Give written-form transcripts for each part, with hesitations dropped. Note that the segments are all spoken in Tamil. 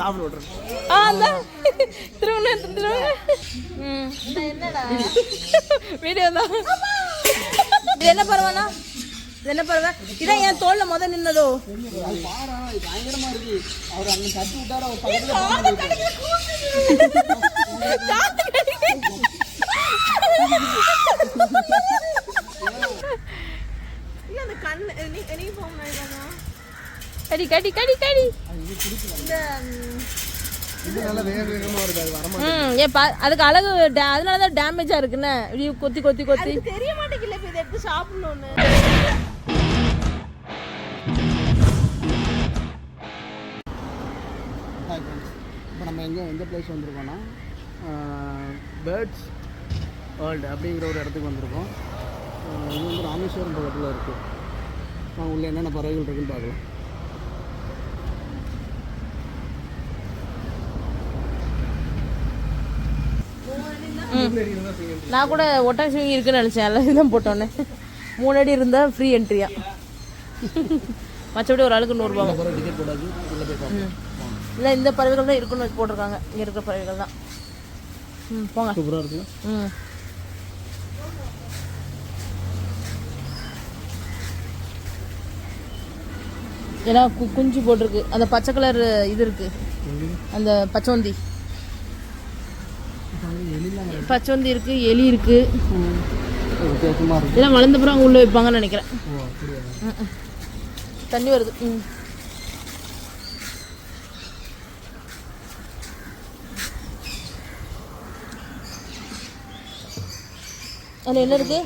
சாப்பிட விட்றேன். என்னடா வீடியோ தான். இது என்ன பரவாயில்ல, இது என்ன பரவ? இதான் என் தோல்ல முத நின்னதோ. பயங்கரமா இருக்கு. அவர் அங்க தட்டி விட்டாரு. கடி கடி கடி கடி. அதுக்கு அழகு, அதனாலதான் டேமேஜா இருக்குன்னு கொத்தி கொத்தி கொத்தி தெரிய மாட்டேங்கல. இதை எடுத்து சாப்பிடணும்னு. இப்போ நம்ம எந்த பிளேஸ் வந்திருக்கோம்னா பேர்ட்ஸ் வேர்ல்டு அப்படிங்கிற ஒரு இடத்துக்கு வந்திருக்கோம். இது வந்து ராமேஸ்வரம் பக்கத்தில் இருக்குது. நான் உள்ள என்னென்ன பறவைகள் இருக்குன்னு பார்க்கலாம். நான் கூட ஒட்டகம் சிவிங்கி இருக்குன்னு நினச்சேன். எல்லாம் இதுதான் போட்டோன்னே 3 அடி இருந்தால் ஃப்ரீ என்ட்ரியா. மற்றபடி ஒரு ஆளுக்கு 100 ரூபா டிக்கெட் போடாது. இல்லை, இந்த பறவைகள் தான் இருக்குன்னு போட்டிருக்காங்க. இங்கே இருக்கிற பறவைகள் தான். போங்க. சூப்பராக இருக்கு. ஏன்னா குஞ்சு போட்டிருக்கு. அந்த பச்சை கலர் இது இருக்கு, அந்த பச்சோந்தி இருக்கு, எலி இருக்கு. இதெல்லாம் வளர்ந்தப்புறம் அங்கே உள்ள வைப்பாங்கன்னு நினைக்கிறேன். தண்ணி வருது. அதில் என்ன இருக்கு?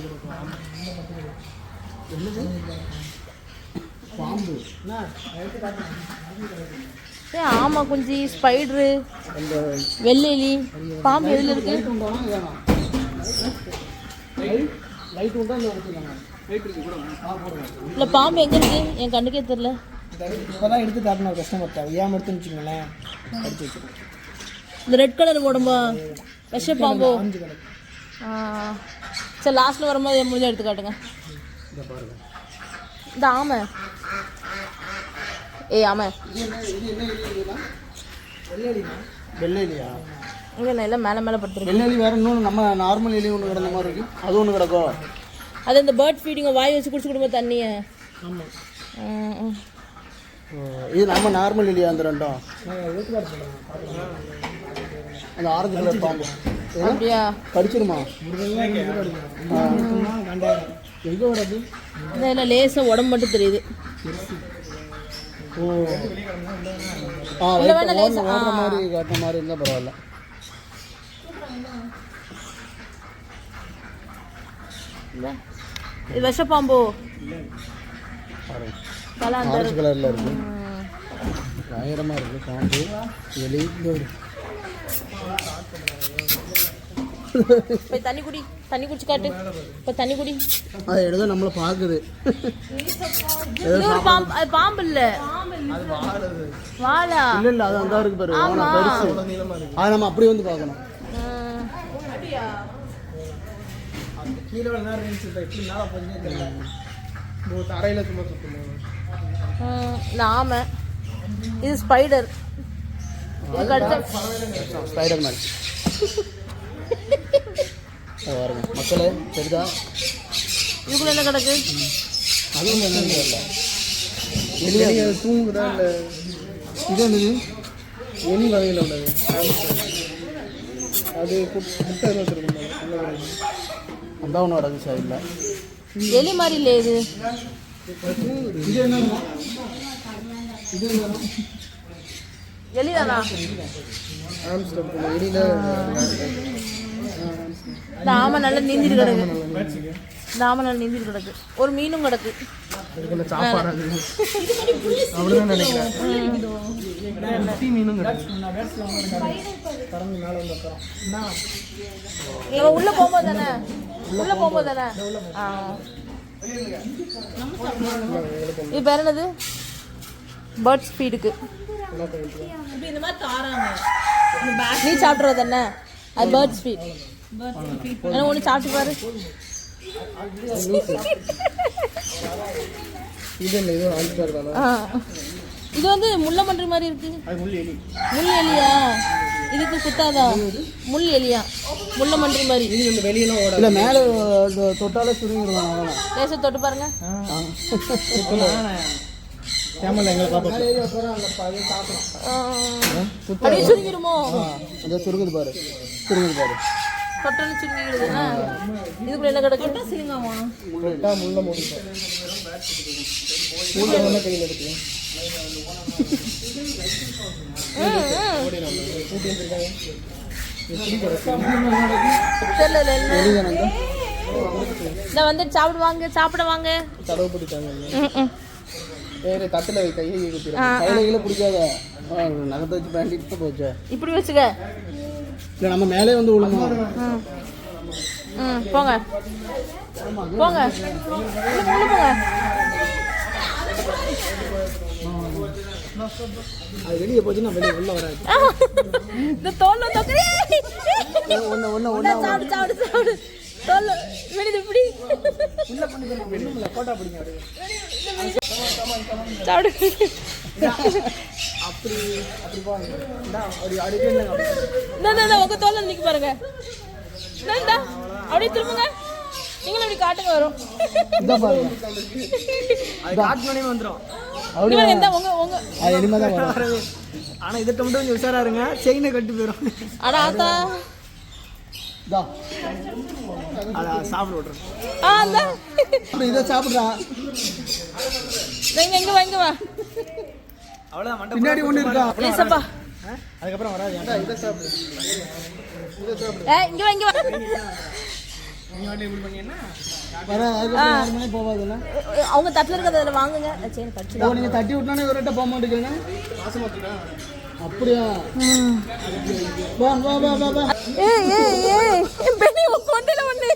ஆமா, குஞ்சு, ஸ்பைடரு, வெள்ளெலி, பாம்பு எதில் இருக்கு? இல்லை, பாம்பு எங்கே இருக்கு? என் கண்ணுக்கே தெரியல. இப்போதான் எடுத்து காட்டணும் கஸ்டமர்கிட்ட. ஏன் எடுத்துன்னு வச்சுக்கோங்களேன், அடிச்சு வச்சுக்கோங்க. இந்த ரெட் கலர் உடம்பா விஷ பாம்போ? சரி, லாஸ்ட்டில் வரும்போது முடிஞ்சா எடுத்து காட்டுங்க. இந்த ஆமை, ஆமை வெள்ளையிலையா? இங்கே நான் எல்லாம் மேலே மேலே படுத்துருக்கேன். வெள்ளெலி வேறு இன்னொன்று நம்ம நார்மல் எலி ஒன்று கிடந்த மாதிரி இருக்குது. அது ஒன்று கிடக்கும். அது இந்த பேர்ட் ஃபீடிங் வாய் வச்சு குடிச்சு கொடுப்போம் தண்ணியை. ஆமாம், இது நம்ம நார்மல் எலியா? அந்த ரெண்டும் அந்த ஆரஞ்சு கலர் பாம்பு அப்படியா? கடிச்சிருமா? எங்கே வருது? இல்லை, லேசாக உடம்பு மட்டும் தெரியுது. ஓடுற மாதிரி காட்டுற மாதிரி இருந்தால் பரவாயில்ல. இது விஷப்பாம்போ? ஆரஞ்சு கலரில் இருக்கு. பயங்கரமாக இருக்குது பாம்பு, எலி. போய் தண்ணி குடி, தண்ணி குடிச்சு காட்டு. இப்போ தண்ணி குடி. அது எடுத்து நம்மளை பார்க்குது. பாம்பு இல்லை, வாழா இல்லை இல்லை, அது அந்த இருக்கு பாரு. பெருசு. அது நம்ம அப்படி வந்து பார்க்கணும். ஆமை, இது ஸ்பைடர். ஸ்பைடர் மேன் பாருங்க மக்களே, சரிதா? இதுக்குள்ள என்ன கிடக்கு? அதுவும் என்னன்னு தெரியல. எலி தூங்குதா இல்லை? இது என்னது? எலி வகையில் உள்ளது. அது முட்டை வச்சுருக்கோம். அந்த ஒன்று கிடக்கு சார். இல்லை, எலி மாதிரி இல்லை. இது இது என்ன? இது எலி தானா? இந்த ஆமை நல்லா நீந்திட்டு கிடக்கு. இந்த ஆமை நல்லா நீந்திட்டு கிடக்கு. ஒரு மீனும் கிடக்கு. உள்ள போகும்போது தானே, உள்ள போகும்போது தானே. இது பேர் என்னது? பேர்ட் ஸ்பீடுக்கு நீ சாப்பிட்றது தானே? அது பேர்ட் ஸ்பீட். ஒன்று சாப்பிட்டு பாரு. இது இது வந்து முள்ள மன்றி மாதிரி இருக்கு. அது முள் எலி. முள் எலியா? இதுக்கு குத்தாதா? முள் எலியா? முள்ள மன்றி மாதிரி. இது இந்த வெளியெல்லாம் ஓட. இல்ல மேல தொட்டால சுருங்கிடுவாங்க அவ்வளவுதான். லேசா தொட்டு பாருங்க. கேமரா எங்க பாப்பா. அப்படியே சுருங்கிடுமோ? அந்த சுருங்குது பாரு. சுருங்குது பாரு. தொட்டன்னு சுருங்கிடுதுன்னா இதுக்குள்ள என்ன கிடக்கு? தொட்டா சிலுங்காமா? தொட்டா முள்ள முடியும். முள்ள என்ன கையில இருக்கு? நான் வந்து சாப்பிடுவாங்க சாப்பிட வாங்க. தடவை பிடிச்சாங்க. வேற தட்டுல கையை குத்திடுறாங்க. கையில பிடிக்காத நகத்தை வச்சு பேண்டிட்டு போச்சு. இப்படி வச்சுக்க. இல்ல நம்ம மேலே வந்து விழுமா. போங்க போங்க உள்ள போங்க. அது வெளியே போச்சுன்னா வெளியே உள்ள வராது. இந்த தோல்ல தொக்கறே. ஒண்ணு சாப்பிடு சாப்பிடு சாப்பிடு. தோல்ல வெளிய இப்படி உள்ள பண்ணி வெண்ணுல போட்டா பிடிங்க அப்படியே. சாப்பிடு. அப்படி அப்படி போங்க. டா அப்படி அடிக்கே இல்லங்க. நான் உங்க தோல்ல நிக்க பாருங்க. டா அப்படியே திரும்புங்க. நீங்களும் இப்படி காட்டுங்க வரும். இத பாருங்க. அது காட்டுனே வந்துரும். அப்படியே இந்த உங்க அது எனிமே தான் வரும். ஆனா இத மட்டும் கொஞ்சம் உஷாரா இருங்க. செயினை கட்டி போயிடும். அட ஆத்தா. டா. அட சாப்பிடு விடுறேன். அந்த இத சாப்பிடுறா. எங்க வாங்க வா. அவ்வளவுதான் மண்ட பின்னாடி ஒண்ணு இருக்கா? ஏசப்பா. அதுக்கு அப்புறம் வராது. ஏன்டா இத சாப்பிடு. இத சாப்பிடு. இங்க வா. நீங்க வாட்டி இப்படி பண்ணீங்கன்னா வர அதுக்கு யார் மணி போவாதுல. அவங்க தட்டுல இருக்கறத வாங்குங்க. சரி கட்டி. ஓ நீங்க தட்டி விட்டானே ஒருட்ட போக மாட்டீங்க. பாசம் மாட்டீங்க. அப்படியே வா வா வா வா வா. ஏய் பெனி கொண்டல வந்து.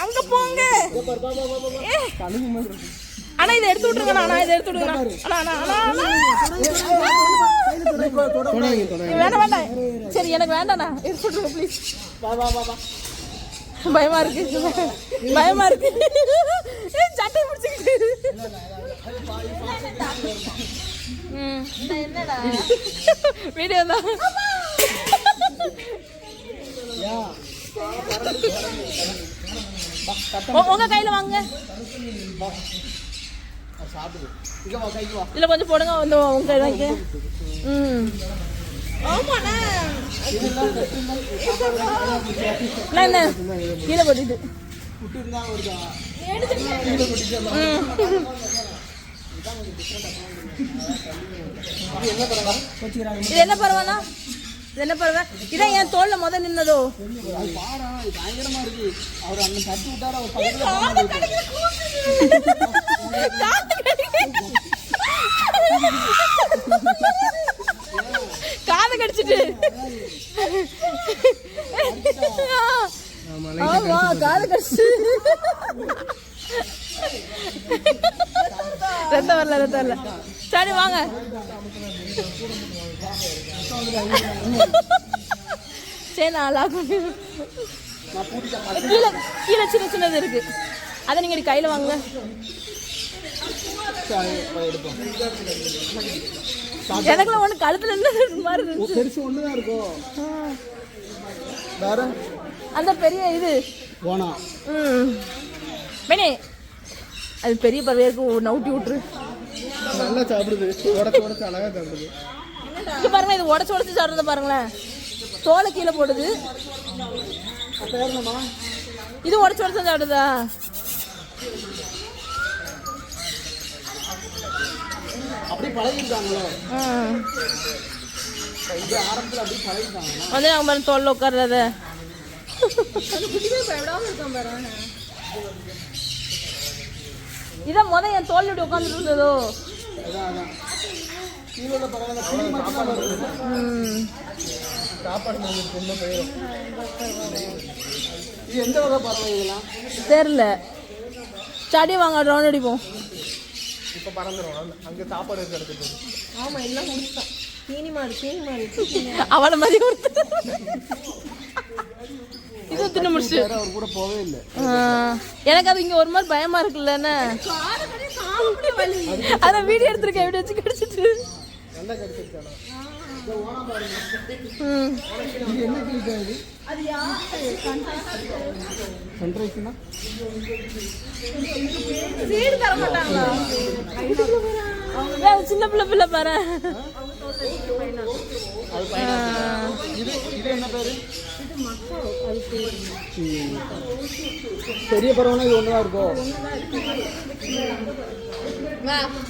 அங்க போங்க. வா வா வா வா. கழுகு மாதிரி இருக்கு. அண்ணா இத எடுத்து விட்டுருங்க. அண்ணா இத எடுத்து விடுங்க. அண்ணா வேண்டாம். சரி எனக்கு வேண்டாண்ணா. எடுத்து விட்டுருங்க ப்ளீஸ். வா வா வா வா. பயமா இருக்கு. சட்டை பிடிச்சிக்கிட்டு. என்னடா வீடியோ தான். உங்க கையில வாங்க. இல்ல கொஞ்சம் போடுங்க. வந்து உங்க கையில வாங்க. ஆமாண்ணா என்ன கீழே கொட்டிட்டு இது என்ன பரவாயில்ல? இது என்ன பரவ? இதான் என் தோல்ல முத நின்னதோ. காதை கடிச்சிட்டு ஆமா காதை கடிச்சு ரத்தம் வரல. சரி வாங்க. சரி நான் கீழே சின்னது இருக்கு. அதை நீங்க கையில வாங்க. எனக்குலாம் ஒண்ணு கழுத்துல மாதிரி இருக்கும். அந்த பெரிய இது போனா பெனே அது பெரிய பறவையா இருக்கு. நவுட்டி விட்டுரு. நல்லா சாப்பிடுது. உடச்சு அழகா சாப்பிடுது. இங்க பாருங்க. இது உடச்சு சாப்பிடுறத பாருங்களேன். தோலை கீழே போடுது. இது உடச்சு சாப்பிடுதா? அப்படி பழகிட்டாங்களோ. ஆரம்பத்தில் அப்படி பழகிட்டாங்க. வந்து அவங்க மேலே தோல்ல உட்கார்றத இதான் முத என் தோல் இப்படி உட்காந்துட்டு இருந்ததோ. எந்த வகை பறவை இதெல்லாம் தெரியல. ஸ்டாடி வாங்க ரவுண்ட் அடிப்போம். இப்போ பறந்துடும். அங்கே சாப்பாடு இருக்கிறதுக்கு. ஆமா எல்லாம் முடிச்சான். தீனி மாடு அவளை மாதிரி கொடுத்து இது தின்னு முடிச்சு. அவர் கூட போவே இல்லை. எனக்கு அது இங்க ஒரு மாதிரி பயமா இருக்குல்லன்னு. அதான் வீடியோ எடுத்துருக்கேன், எப்படி வச்சு கடிச்சிட்டு நல்லா கடிச்சிருக்கானா? சன்ரைஸ்னா சீடு தர மாட்டாங்களா? சின்ன பிள்ளை பாரு. இது என்ன பேரு? பெரிய பறவைனா இது ஒண்ணுதான் இருக்கும்.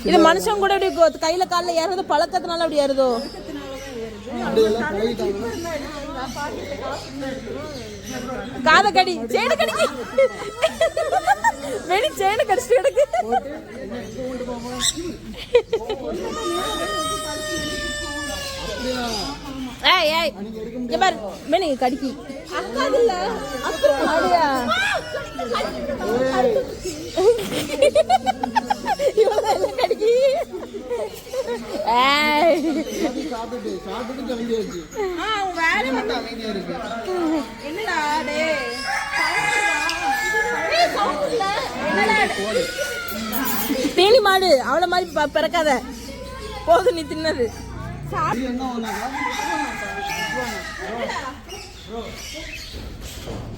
இது மனுஷன் கூட இப்படி கையில காலில் ஏறது பழக்கத்தினால அப்படி ஏறுதோ? காதை கடி, சேடு கடிக்கு வெளி சேடு கடிச்சிட்டு கிடக்கு. ஏய் ஏய் இங்க பாரு மேனி கடிக்கி. அக்காதுல அப்படியா? இவள கடிக்கி. ஏய் சாப்பிட்டு கலங்கி வச்சு வேற அமைதியா இருக்கு. என்னடா டேய் தேனி மாடு அவளை மாதிரி பிறக்காத போதும், நீ தின்னது.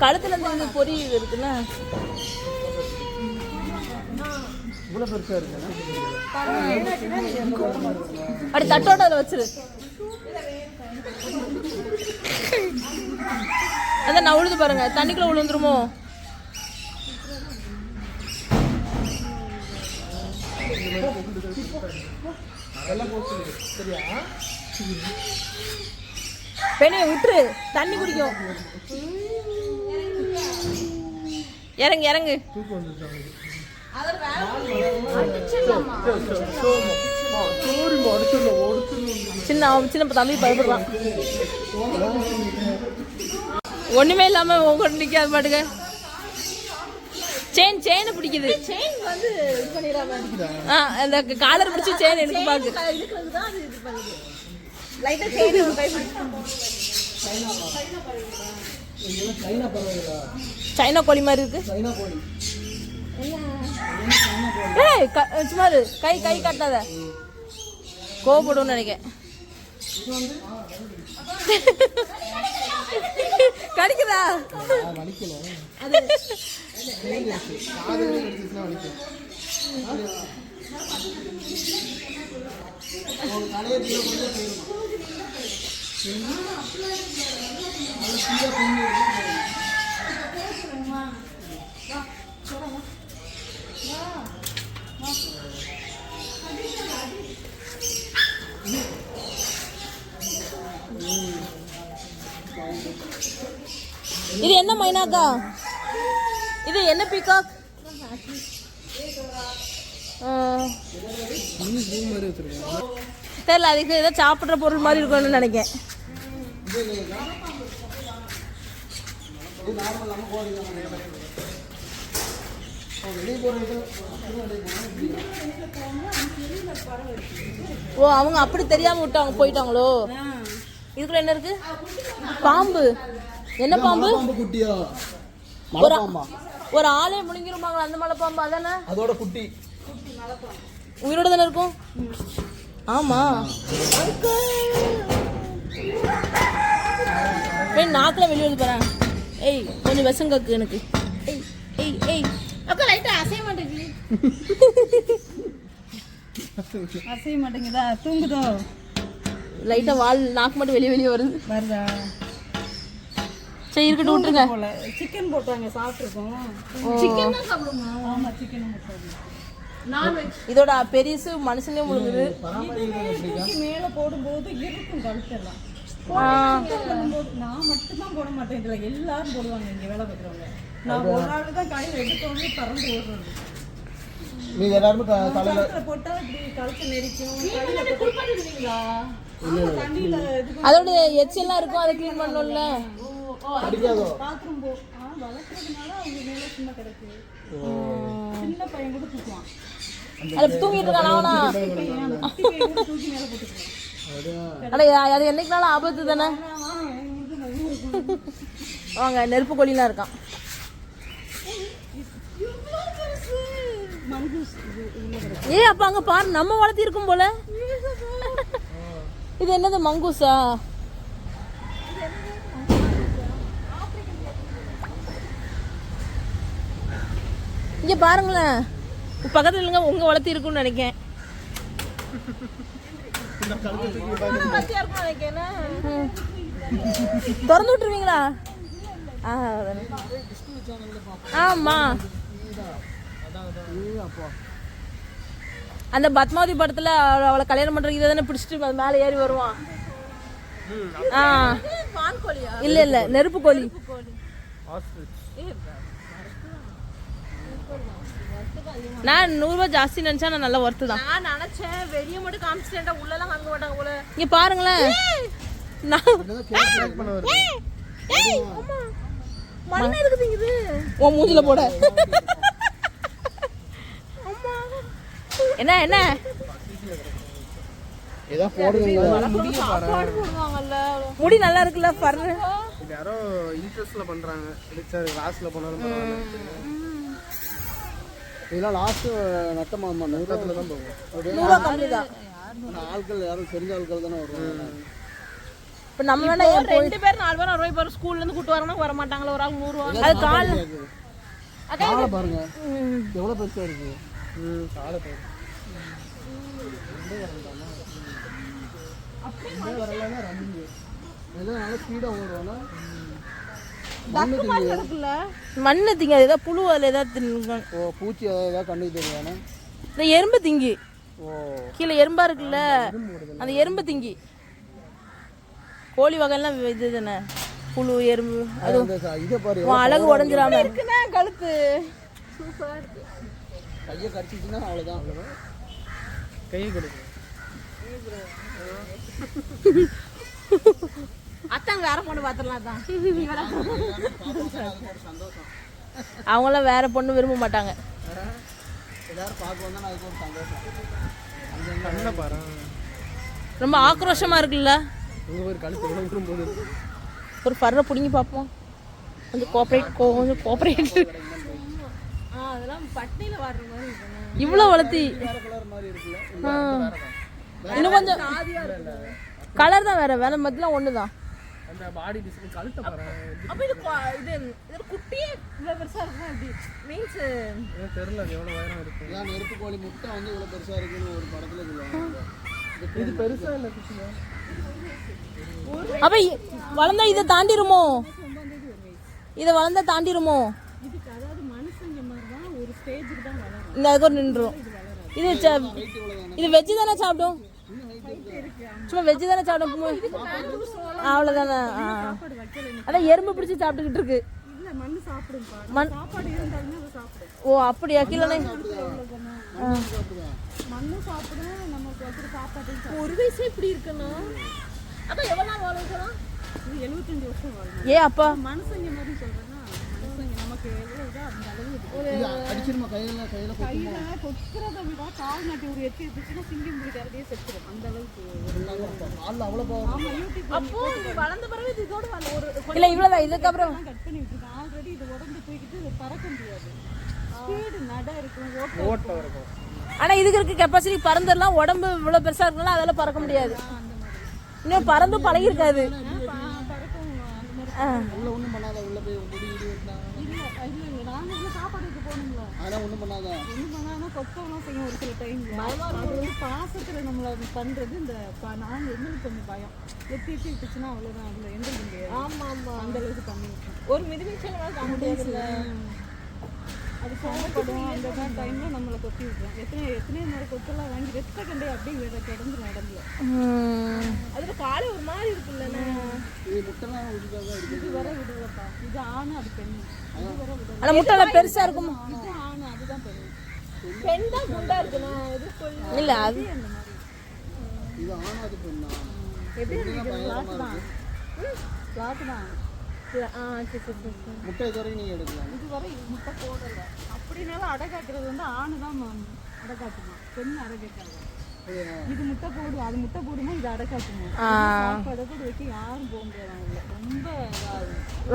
கழுத்துல இருந்து பொறி இருக்குன்னா அப்படி தட்டோட அதில் வச்சிரு. அதான் நான் உழுது பாருங்க, தண்ணிக்குள்ள விழுந்துருமோ? பெண்ணே விட்டுரு, தண்ணி குடிக்கும். இறங்கு இறங்கு. சின்ன சின்ன தம்பி பயப்படுறான். ஒண்ணுமே இல்லாம உங்க நிக்காது பாட்டுக்க. செயின் பிடிக்குது. செயின் வந்து இது பண்ணிராம. அந்த காலர் பிடிச்சி செயின் எடுத்து பாக்கு. இதுக்கு தான் அது இது பண்ணுது. லைட்டா செயின் ஒரு கை பிடிச்சு. சைனா கோழி மாதிரி இருக்கு. சைனா கோழி. ஏய் சும்மா கை கை காட்டாத, கோபப்படுன்னு நினைக்கிறேன். கடிக்குதா? இது என்ன மைனாக்கா? இது என்ன பீகாக்? தெரியல, அதுக்கு ஏதோ சாப்பிட்ற பொருள் மாதிரி இருக்கும்னு நினைக்கிறேன். ஓ அவங்க அப்படி தெரியாம விட்டாங்க போயிட்டாங்களோ? இதுக்குள்ள என்ன இருக்கு? பாம்பு. என்ன பாம்பு? ஒரு ஆளே முழுங்கிருப்பாங்களா அந்த மலை பாம்பு? அதானே அதோட குட்டி. உயிரோட தானே இருக்கும். ஆமா நாக்குல வெளியே வந்து போறேன். ஏய் கொஞ்சம் விஷங்கக்கு எனக்கு. ஏய் ஏய் ஏய் அக்கா லைட்டா அசைய மாட்டேங்குது. அசைய மாட்டேங்குதா? தூங்குதோ? லைட்டா வால் நாக்கு மட்டும் வெளியே வருது. வருதா? சரி இருக்கட்டும், விட்டுருங்க. சிக்கன் போட்டாங்க சாப்பிட்டுருக்கோம். சிக்கன் தான் சாப்பிடுமா? ஆமா சிக்கன் நான்வெஜ். இதோட பெருசு மனுஷனே முழுங்குது. மேல போடும்போது இருக்கும் கழுத்தெல்லாம். நான் மட்டும் தான் போட மாட்டேன், இதுல எல்லாரும் போடுவாங்க இங்க வேலை பார்க்குறவங்க. நான் ஒரு ஆள் தான் கையில் எடுத்தோடனே பறந்து ஓடுறது. நீங்க எல்லாரும் தலையில போட்டா இப்படி கழுத்து நெரிக்கும். அதோட எச்செல்லாம் இருக்கும், அதை கிளீன் பண்ணணும்ல. பாத்ரூம் வளர்க்கறதுனால அவங்க மேல சும்மா கிடக்கு. சின்ன பையன் கூட தூக்குவான். அது தூங்கிட்டு இருக்கானா? தூக்கி மேல போட்டுக்குவான். அது என்னைக்குனாலும் ஆபத்து தானே. வாங்க நெருப்பு கோழிலாம் இருக்கான். ஏ அப்ப அங்க பாரு நம்ம வளர்த்தி இருக்கும் போல. இது என்னது மங்கூஸா? இங்க பாருங்களேன் பக்கத்துல இல்லைங்க உங்க வளர்த்தி இருக்கும்னு நினைக்கேன். திறந்து விட்டுருவீங்களா? ஆமா அந்த பத்மாவதி படத்துல அவளை கல்யாணம் பண்றதுக்கு இதை தானே பிடிச்சிட்டு மேலே ஏறி வருவான். இல்ல இல்ல நெருப்பு கோழி. நான் 100 ரூபாய் ஜாஸ்தி நினைச்சா நான் நல்லா ஒர்த்து தான். நான் நினைச்சேன் வெளியே மட்டும் காமிச்சிட்டேன்டா உள்ளலாம் காமிக்க மாட்டாங்க போல. இங்க பாருங்களேன் மண்ணு இருக்குது இது உன் மூஞ்சில போட. என்ன என்ன ஏதா போடுவீங்க முடி நல்லா இருக்குல்ல பர்ற. யாரோ இன்ட்ரெஸ்ட்ல பண்றாங்க. லெக்சர் கிளாஸ்ல போனாலும் பரவாயில்லை. இதெல்லாம் லாஸ்ட் நட்டமா 100 தான் போகும். 100 கம்மி தான். ஆட்கள் யாரும் தெரிஞ்ச ஆட்கள் தானே வருவாங்க. இப்ப நம்ம வேணா 2 பேர் 4 பேர் 60 பேர் ஸ்கூல்ல இருந்து கூட்டி வரணும் வர மாட்டாங்களா? ஒரு ஆள் 100 ரூபாய். அது கால் கால பாருங்க எவ்வளவு பெருசா இருக்கு. கால பாருங்க அப்படியே வரலனா ரன்னிங் எல்லாம் நல்ல ஸ்பீடா ஓடுவானா. மண்ணு திங்க ஏதாவது புழு அதில் ஏதாவது திங்க. ஓ பூச்சி ஏதாவது கண்ணுக்கு தெரியாதுண்ணா. இந்த எறும்பு திங்கி. ஓ கீழே எறும்பா இருக்குல்ல அந்த எறும்பு திங்கி. கோழி வகைலாம் இது தானே புழு எறும்பு. அது இதை பாரு அழகு உடஞ்சிடாம இருக்குண்ணா கழுத்து. கையை கடிச்சிச்சுன்னா அவ்வளோதான். கையை கடிச்சு அத்தாங்க வேற பொண்ணு பாத்திரலாம் தான். அவங்களாம் வேற பொண்ணு விரும்ப மாட்டாங்க. எல்லாரும் பார்க்க வந்தா அதுக்கு ஒரு சந்தோஷம். ரொம்ப ஆக்ரோஷமா இருக்குல்ல. ஒரு பர்ற புடிங்கி பார்ப்போம். கொஞ்சம் கோஆபரேட் அதெல்லாம் பட்டையில வர்ற மாதிரி இவ்வளவு வளர்த்தி இன்னும் கொஞ்சம் கலர் தான் வேற வேற மத்திலாம் ஒண்ணுதான். அந்த பாடி டிசைன் கழுத்தை பாருங்க. அப்ப இது குட்டியே இவ்வளவு பெருசா இருக்குமா? எப்படி மீன்ஸ் தெரியல எவ்வளவு உயரம் இருக்கு. நான் நெருப்பு கோழி முட்டை வந்து இவ்வளவு பெருசா இருக்குன்னு ஒரு படத்துல சொல்லுவாங்க. இது பெருசா இல்ல குட்டியா. அப்ப வளர்ந்தா இதை தாண்டிருமோ? இதை வளர்ந்தா தாண்டிருமோ? இதுக்கு அதாவது மனுஷங்க மாதிரி தான் ஒரு ஸ்டேஜுக்கு தான் வளரும். இந்த அதுக்கு நின்றும். இது வெஜ்ஜு தானே சாப்பிடும்? சும்மா வெஜ்ஜு தானே சாப்பிடும் அவ்வளோதானே. அதான் எறும்பு பிடிச்சி சாப்பிட்டுக்கிட்டு இருக்கு. இல்ல மண்ணு சாப்பிடும்பா. சாப்பாடு இருந்தாலுமே அதை சாப்பிடும். ஓ அப்படியா? கீழே மண்ணு சாப்பிடும். நமக்கு வந்து சாப்பாடு ஒரு வயசு இப்படி இருக்குன்னா அதான் எவ்வளோ நாள் வாழலாம்? 75 வருஷம் வாழணும். ஏ அப்பா மனுஷங்க மாதிரி சொல்றேன்னா மனுஷங்க நமக்கு எவ்வளோ இதோ அந்த அளவு அடிச்சிருமா கையில கொத்துறதை விட கால் நாட்டி ஒரு எத்தி இருந்துச்சுன்னா சிங்கம் பிடிக்கிறதே செத்துரும். அந்த அளவுக்கு அவ்வளோ அப்போ வளர்ந்த பிறகு இது இதோட ஒரு இல்லை இவ்வளோதான். இதுக்கப்புறம் கட் பண்ணி விட்டுருக்கேன். ஆல்ரெடி இது உடம்பு தூக்கிட்டு பறக்க முடியாது. ஸ்பீடு நட இருக்கும் ஓட்டம் இருக்கும். ஆனால் இதுக்கு இருக்க கெப்பாசிட்டி பறந்துடலாம். உடம்பு இவ்வளோ பெருசாக இருக்குனால அதெல்லாம் பறக்க முடியாது. இன்னும் பறந்து பழகிருக்காது. ஒன்றும் பண்ணாத உள்ள போய் இல்லை நாங்கள் சாப்பாடுக்கு போகணுங்களா? அதெல்லாம் ஒன்றும் பண்ணாத. ஒன்றும் பண்ணாதான் கொத்தவெல்லாம் செய்யும் ஒரு சில டைம்ல. அது வந்து பாசத்தில் நம்மளை பண்ணுறது. இந்த நாங்கள் எங்களுக்கு கொஞ்சம் பயம். எத்தி விட்டுச்சுன்னா அவ்வளோதான். அதில் எங்களுக்கு முடியாது. ஆமாம் ஆமாம் அந்த அளவுக்கு பண்ணிருக்கோம். ஒரு மிதிமிச்சல் தாங்க முடியாதுல்ல. அது சாப்பிடும். அந்த மாதிரி டைமில் நம்மளை கொத்தி விட்டுரும். எத்தனை முறை கொத்தெல்லாம் வாங்கி வெத்த கண்டே அப்படியே கிடந்துரும் உடம்புல. அதில் காலை ஒரு மாதிரி இருக்குல்லண்ணா. இது முட்டைலாம் இது வர விடலப்பா. இது ஆணு அது பெண்ணு. இது வர விடல. ஆனால் முட்டைலாம் பெருசாக இருக்குமா? இது ஆணு அதுதான் பெண்ணு. பெண் தான் குண்டா இருக்குண்ணா. இது இல்லை அது அந்த மாதிரி இது ஆணா அது பெண்ணா? எப்படி பிளாட்டு தான். பிளாட்டு தான். முட்டை இது வரைக்கும் நீங்கள் எடுக்கலாம். இதுவரை முட்டை போடலை. அப்படின்னாலும் அடை காக்கிறது வந்து ஆணு தான் அடை காட்டுமா. பெண் அடை காக்காது. இது முட்டை போடும், அது முட்டை போடுமா, இது அடக்காட்டுமா. சாப்பாடு கூட வைக்க யாரும் போக முடியாது. ரொம்ப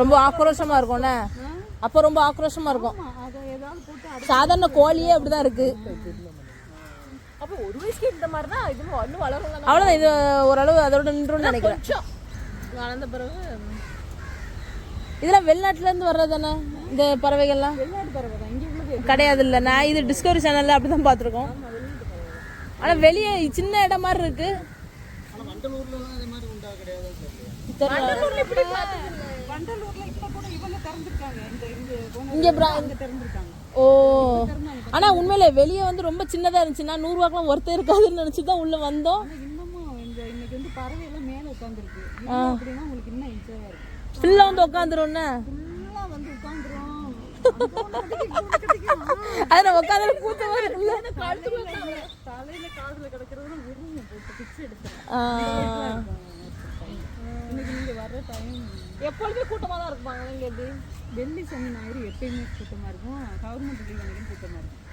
ரொம்ப ஆக்ரோஷமா இருக்கும்ண்ணே. அப்போ ரொம்ப ஆக்ரோஷமா இருக்கும். அதை ஏதாவது போட்டு சாதாரண கோழியே அப்படிதான் இருக்கு. அப்போ ஒரு வயசுக்கு இந்த மாதிரி தான் இது இன்னும் வளரும். அவ்வளோதான், இது ஓரளவு அதோட நின்றுன்னு நினைக்கிறேன். வளர்ந்த பிறகு இதெல்லாம் வெளிநாட்டுல இருந்து வர்றதானே இந்த பறவைகள்லாம்? வெளிநாட்டு பறவை தான், இங்கே உள்ளது கிடையாது. இல்லை, நான் இது டிஸ்கவரி சேனல்ல அப்படிதான் பார்த்துருக்கோம். ஆனால் வெளியே சின்ன இடம் மாதிரி இருக்கு. வண்டலூர்ல இப்ப கூட இவங்க திறந்துருக்காங்க. இங்க திறந்துருக்காங்க. ஓ, ஆனா உண்மையிலே வெளியே வந்து ரொம்ப சின்னதா இருந்துச்சுன்னா 100 ரூபாய்க்குலாம் ஒருத்தர் இருக்காதுன்னு நினைச்சுதான் உள்ள வந்தோம். இன்னமும் இன்னைக்கு வந்து பறவை எல்லாம் மேல உட்காந்துருக்கு. அப்படின்னா உங்களுக்கு இன்னும் என்ஜாயா இருக்கும். ஃபுல்லா வந்து உட்காந்துரும்னா ஃபுல்லா வந்து உட்காந்துரும். அதுல உட்காந்து கூட்டமா இருக்குல்ல, தலையில காதுல கிடக்கிறது உருவம் போட்டு பிச்சு எடுத்துறேன். இன்னைக்கு நீங்க வர்ற டைம் எப்பொழுதுமே கூட்டமா தான் இருப்பாங்க. இங்க எப்படி வெள்ளி சனி ஞாயிறு எப்பயுமே கூட்டமா இருக்கும். கவர்மெண்ட் லீவ் கூட்டமா இருக்கும்.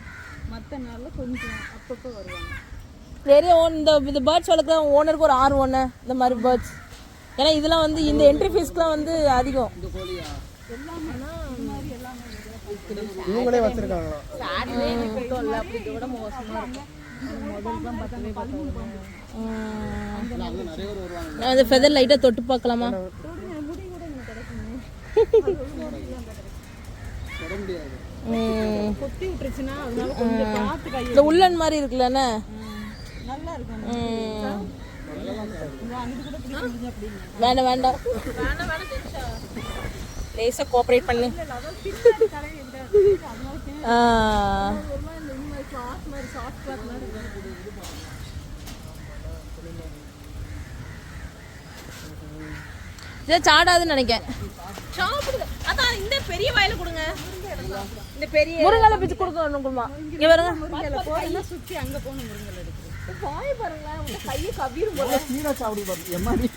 மற்ற நாள்ல கொஞ்சம் அப்பப்போ வருவாங்க. நிறைய இந்த பேர்ட்ஸ் வளர்க்குற ஓனருக்கு ஒரு ஆர்வம் இந்த மாதிரி பேர்ட்ஸ். ஏன்னா இதெல்லாம் வந்து இந்த என்ட்ரி ஃபீஸ்க்குலாம் வந்து அதிகம். எல்லாமே இந்த மாதிரி எல்லாமே இவங்களே வச்சிருக்காங்களா? கூட்டம் இல்லை, அப்படி விட மோசமாக இருக்கும். நான் அந்த ஃபெதர் லைட்டாக தொட்டு பார்க்கலாமா? கொத்தி விட்டுருச்சுன்னா அதனால கொஞ்சம் பார்த்து கை இந்த உள்ளன் மாதிரி இருக்குல்லண்ணே, நல்லா இருக்கும். வேண்டாம் வேண்டாம், லேசாக கோஆப்ரேட் பண்ணு. இதை சாடாதுன்னு நினைக்கிறேன். சாப்பிடுது. அதான் இந்த பெரிய வாயில கொடுங்க. இந்த பெரிய முருங்கலை பிச்சு கொடுக்கணுமா? இங்க பாருங்க, முருங்கலை போய் சுத்தி அங்க போணும். முருங்கலை எடுத்து வாய் பாருங்களேன், உங்க கையை கவிரும் போல. ஸ்பீடா சாப்பிடு பாரு. எம்மாடி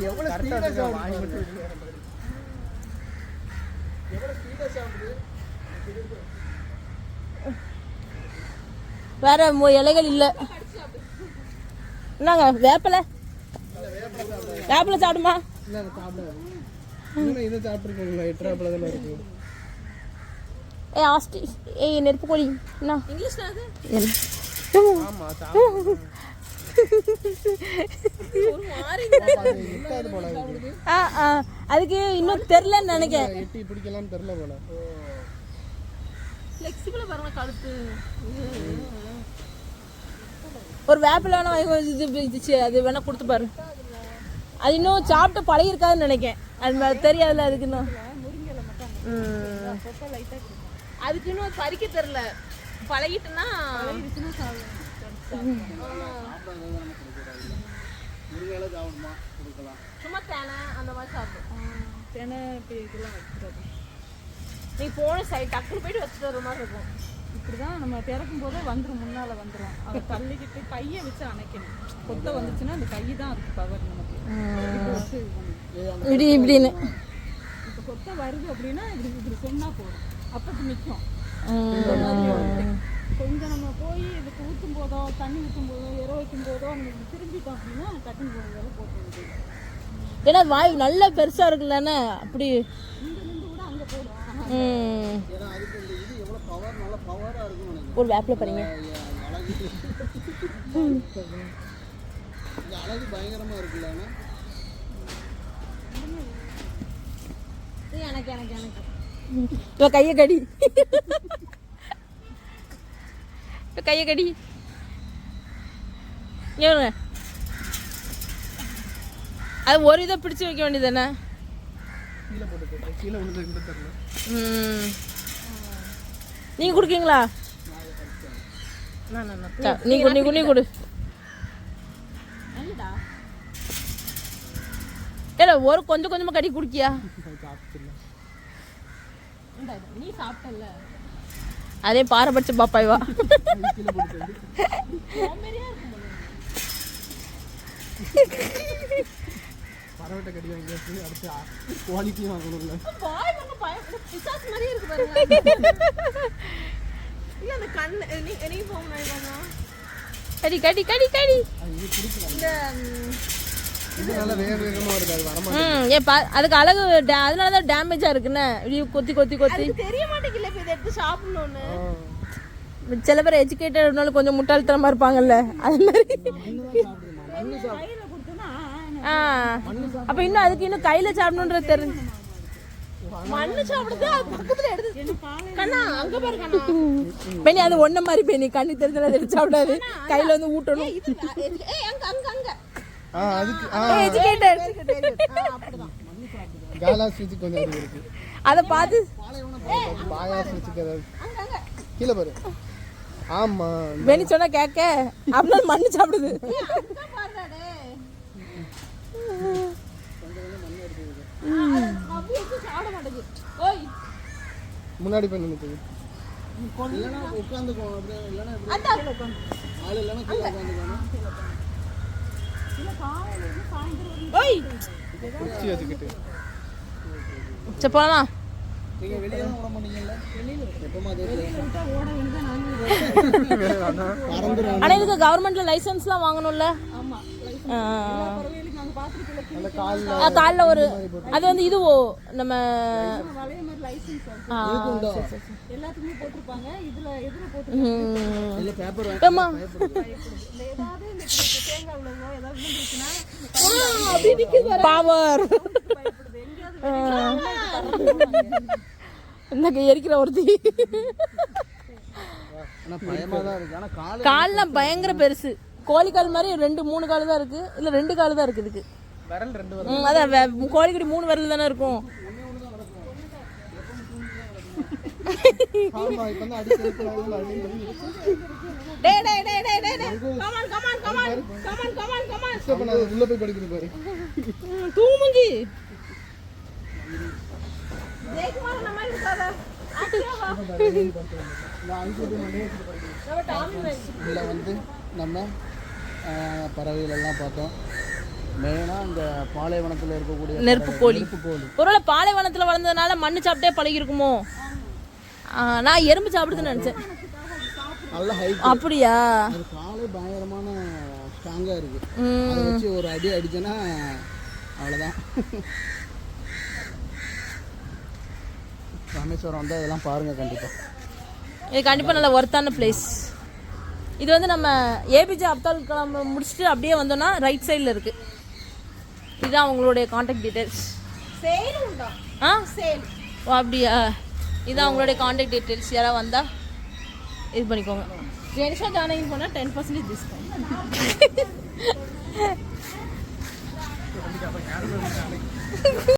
எவ்வளவு ஸ்பீடா சாப்பிடு. எவ்வளவு ஸ்பீடா சாப்பிடு. வேற இலைகள் இல்ல. என்னங்க வேப்பலை? வேப்பலை சாப்பிடுமா? இல்ல சாப்பிடாது. இன்னும் இதை சாப்பிட்டுருக்கீங்களா? எட்ராப்பில் தானே இருக்கு. ஆஸ்டி நெருப்பு கோழி என்ன இங்கிலீஷ்ல அது? ஆமா சாப்பிடு. ஒரு மாதிரி இட்டாது போல இருக்கு. அதுக்கு இன்னும் தெரியலன்னு நினைக்கிறேன். எட்டி பிடிக்கலாம்னு தெரியல போல. ஃப்ளெக்சிபிளா பாருங்க கழுத்து. ஒரு வேப்பில வேணா வாங்கி அது வேணா கொடுத்து பாரு. அது இன்னும் சாப்பிட்டு பழகிருக்காதுன்னு நினைக்கிறேன். அது தெரியாதுல்ல அதுக்கு இன்னும். அதுக்கு இன்னும் பறிக்க தெரியல. பழகிட்டுனா சும்மா தேனை அந்த மாதிரி சாப்பிடும். தேனை இதெல்லாம் வச்சுக்கிறது. நீ போன சைட் டக்குனு போயிட்டு வச்சுட்டு வர மாதிரி இருக்கும். இப்படிதான் நம்ம திறக்கும் போதே வந்துடும், முன்னால வந்துடும். அதை தள்ளிக்கிட்டு கையை வச்சு அணைக்கணும். கொத்த வந்துச்சுன்னா அந்த கை தான் அதுக்கு பவர் நமக்கு. இப்படி இப்படின்னு இப்போ கொத்த வருது அப்படின்னா இப்படி இப்படி சொன்னா போதும், அப்போ நிற்கும். கொஞ்சம் நம்ம போய் இதுக்கு ஊற்றும் போதோ, தண்ணி ஊற்றும் போதோ, இற வைக்கும் போதோ நம்ம திரும்பிட்டோம் அப்படின்னா டக்குன்னு போடுறதால போட்டு. ஏன்னா வாய் நல்லா பெருசா இருக்குல்லண்ணே, அப்படி இருந்து கூட அங்கே போடும். ஒரு வேப்பில பாருங்க. அழகு பயங்கரமா இருக்குல்ல. எனக்கு எனக்கு எனக்கு இவ கையை கடி, கையை கடி. ஏங்க அது ஒரு இதை பிடிச்சி வைக்க வேண்டியதானே? நீங்க குடுக்கீங்களா? நீ கொடு. இல்ல ஒரு கொஞ்சம் கொஞ்சமா கடி குடிக்கியா? நீ சாப்பிட்டல அதே பாரபட்ச பாப்பாய் வா. பரவட்ட கடி வாங்கி அடுத்து குவாலிட்டியும் வாங்கணும்ல. பிசாசு மாதிரியே இருக்கு பாருங்க. இல்ல அந்த கண்ணு நீ போக முடியாதா கடி கடி கடி கடி இந்த இது நல்லா வேகமா இருக்கு அது வரமாட்டேங்குது. ஏ அதுக்கு அழகு அதனால தான் டேமேஜா இருக்குன்னு இப்படி கொத்தி கொத்தி கொத்தி தெரிய மாட்டேங்கல இப்ப இத எடுத்து சாப்பிடணும்னு. சில பேர் எஜுகேட்டட்னால கொஞ்சம் முட்டாள்தனமா இருப்பாங்கல்ல அது மாதிரி. கையில கொடுத்தனா அப்ப இன்னும் அதுக்கு இன்னும் கையில சாப்பிடணும்ன்றது தெரிஞ்சு மண்ணு சாப்பிடுது அது பக்கத்துல எடுத்து கண்ணா அங்க பாரு கண்ணா. பெண்ணி அது ஒன்ன மாதிரி பெண்ணி கண்ணு தெரிஞ்சா எடுத்து சாப்பிடாது கையில வந்து ஊட்டணும். ஏய் அங்க அங்க அங்க அதுக்கு எஜுகேட்டட் அப்படிதான் காலா ஸ்விட்ச் கொஞ்சம் அது இருக்கு. அத பார்த்து பாயா ஸ்விட்ச் அங்க அங்க கீழ பாரு. ஆமா பெண்ணி சொன்னா கேட்க அப்படியே மண்ணு சாப்பிடுது. அங்க பாருடா டேய். அபி எது சாப்பிட மாட்டேங்குது. ஓய் முன்னாடி போய் நின்னுது. இல்லனா உட்கார்ந்துக்கோ அப்படியே இல்லனா அந்த ஆளு உட்கார்ந்து. ஆளு இல்லனா கீழ உட்கார்ந்துக்கோ. இல்ல காலையில இருந்து சாயந்தரம் ஓய் குச்சி வச்சுக்கிட்டு. சரி போலாம். நீங்க வெளிய விட மாட்டீங்கல்ல? வெளியில எப்பமா அதே விட்டா ஓட வேண்டியது நாங்க. பறந்துறாங்க. ஆனா இதுக்கு கவர்மெண்ட்ல லைசென்ஸ்லாம் வாங்கணும்ல. ஆமா பறவைகளுக்கு நாங்க பாத்துட்டு அந்த கால்ல கால்ல ஒரு அது வந்து இதுவோ நம்ம வளைய மாதிரி லைசென்ஸ் இருக்குண்டா. எல்லாத்துக்குமே போட்டுருப்பாங்க. இதுல எதுல போட்டுருப்பாங்க இல்ல பேப்பர் ஏமா இந்த ஏதாவது இந்த தேங்காய் உள்ளவங்க ஏதாவது இருந்துச்சுன்னா அப்படி நிக்குது பவர் பயப்படுது. எங்கேயாவது இன்னைக்கு எரிக்கிற ஒருத்தி ஆனா பயமா தான் இருக்கு. ஆனா கால்லாம் பயங்கர பெருசு. கோழிக்கால் மாதிரி 2-3 கால் தான் இருக்கு. இல்ல 2 கால் தான் இருக்கு இதுக்கு. விரல் 2 விரல். அதான் கோழிக்குடி 3 விரல் தானே இருக்கும். ஆமா இப்போ வந்து அடி செல்ஃப்ல அடி. டேய் டேய் டேய் டேய் டேய் come on come on come on come on come on come on disturb பண்ணாத உள்ள போய் படிக்குது பாரு. தூமுஞ்சி தேக் மார நம்ம இருக்காத இதுல வந்து நம்ம பறவைகள் எல்லாம் பார்த்தோம். மெயினா இந்த பாலைவனத்துல இருக்கக்கூடிய நெருப்பு கோழி. நெருப்பு ஒருவேளை பாலைவனத்துல வளர்ந்ததுனால மண்ணு சாப்பிட்டே பழகி இருக்குமோ? நான் எறும்பு சாப்பிடுதுன்னு நினைச்சேன். நல்ல ஹைட். அப்படியா? அது காலே பயங்கரமான ஸ்ட்ராங்கா இருக்கு. அதை வச்சு ஒரு அடி அடிச்சேன்னா அவ்வளோதான். ராமேஸ்வரம் வந்தால் இதெல்லாம் பாருங்க கண்டிப்பா. இது கண்டிப்பா நல்ல ஒர்த்தான பிளேஸ். இது வந்து நம்ம ஏபிஜே அப்துல் கலாம் முடிச்சுட்டு அப்படியே வந்தோம்னா ரைட் சைடில் இருக்கு. இதுதான் அவங்களுடைய காண்டாக்ட் டீட்டெயில்ஸ். சேல் உண்டா? சேல். ஓ அப்படியா? இதுதான் அவங்களுடைய காண்டாக்ட் டீட்டெயில்ஸ். யாராவது வந்தால் இது பண்ணிக்கோங்க. ஜெனிஷா ஜானகின் போனால் 10% டிஸ்கவுண்ட்.